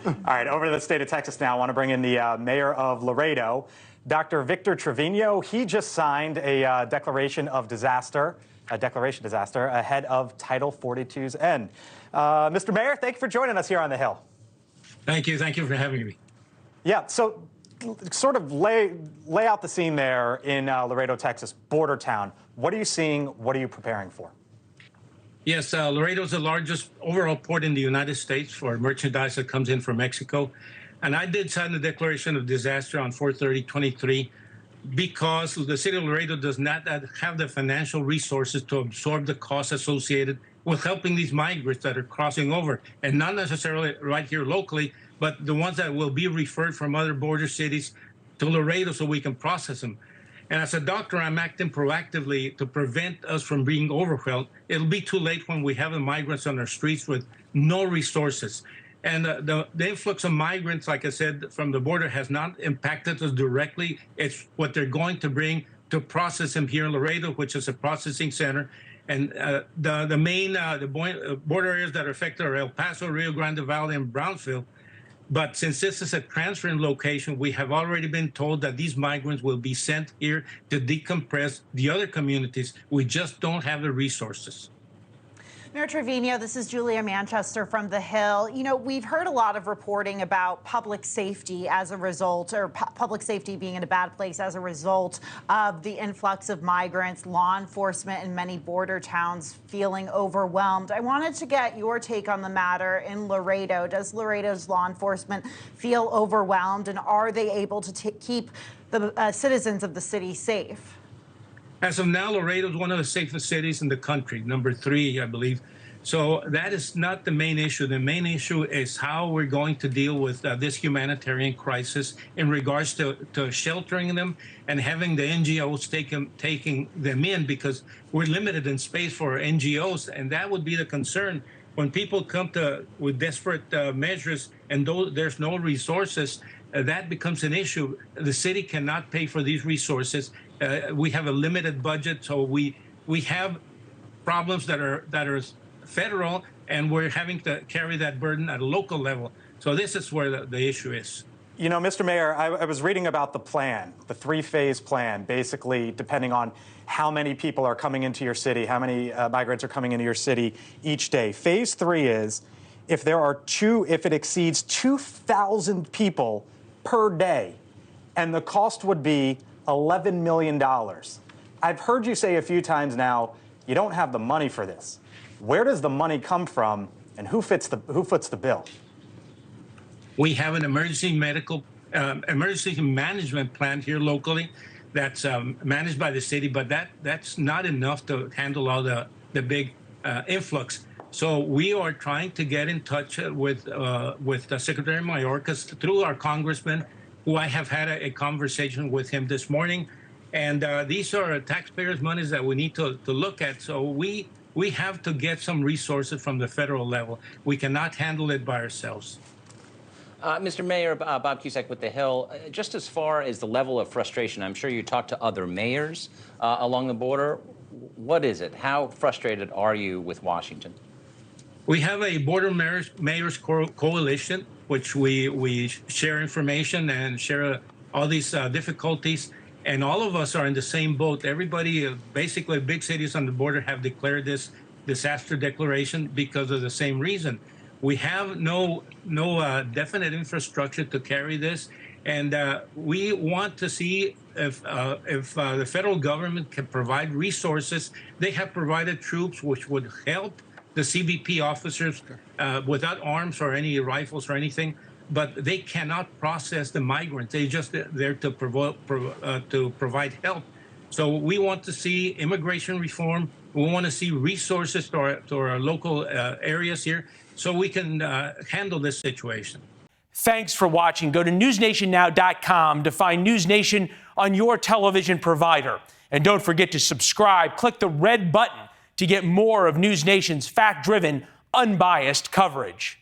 All right, over to the state of Texas now. I want to bring in the mayor of Laredo, Dr. Victor Treviño. He just signed a declaration of disaster ahead of Title 42's end. Mr. Mayor, thank you for joining us here on the Hill. Thank you. Thank you for having me. Yeah, so sort of lay out the scene there in Laredo, Texas, border town. What are you seeing? What are you preparing for? Yes, Laredo is the largest overall port in the United States for merchandise that comes in from Mexico. And I did sign the declaration of disaster on 4/30/23 because the city of Laredo does not have the financial resources to absorb the costs associated with helping these migrants that are crossing over, and not necessarily right here locally, but the ones that will be referred from other border cities to Laredo so we can process them. And as a doctor, I'm acting proactively to prevent us from being overwhelmed. It'll be too late when we have the migrants on our streets with no resources. And the influx of migrants, like I said, from the border has not impacted us directly. It's what they're going to bring to process them here in Laredo, which is a processing center. And the main border areas that are affected are El Paso, Rio Grande Valley, and Brownsville. But since this is a transferring location, we have already been told that these migrants will be sent here to decompress the other communities. We just don't have the resources. Mayor Trevino, this is Julia Manchester from The Hill. You know, we've heard a lot of reporting about public safety as a result, or public safety being in a bad place as a result of the influx of migrants, law enforcement in many border towns feeling overwhelmed. I wanted to get your take on the matter in Laredo. Does Laredo's law enforcement feel overwhelmed, and are they able to keep the citizens of the city safe? As of now, Laredo is one of the safest cities in the country, number 3, I believe. So that is not the main issue. The main issue is how we're going to deal with this humanitarian crisis in regards to sheltering them and having the NGOs taking them in, because we're limited in space for NGOs, and that would be the concern. When people come with desperate measures and there's no resources, that becomes an issue. The city cannot pay for these resources. We have a limited budget, so we have problems that are federal, and we're having to carry that burden at a local level. So this is where the issue is. You know, Mr. Mayor, I was reading about the plan, the 3-phase plan, basically depending on how many people are coming into your city, how many migrants are coming into your city each day. Phase 3 is if it exceeds 2,000 people per day, and the cost would be $11 million. I've heard you say a few times now, you don't have the money for this. Where does the money come from, and who foots the bill? We have an emergency management plan here locally that's managed by the city, but that's not enough to handle all the big influx. So we are trying to get in touch with the Secretary Mayorkas through our congressman, who I have had a conversation with him this morning. And these are taxpayers' monies that we need to look at. So we have to get some resources from the federal level. We cannot handle it by ourselves. Mr. Mayor, Bob Cusack with The Hill, just as far as the level of frustration, I'm sure you talked to other mayors along the border. What is it? How frustrated are you with Washington? We have a Border Mayors Coalition, which we share information and share all these difficulties, and all of us are in the same boat. Everybody, basically big cities on the border, have declared this disaster declaration because of the same reason. We have no definite infrastructure to carry this, and we want to see if the federal government can provide resources. They have provided troops which would help the CBP officers without arms or any rifles or anything, but they cannot process the migrants. They're just there to provide help. So we want to see immigration reform. We want to see resources to our local areas here so we can handle this situation. Thanks for watching. Go to newsnationnow.com to find NewsNation on your television provider. And don't forget to subscribe. Click the red button to get more of NewsNation's fact-driven, unbiased coverage.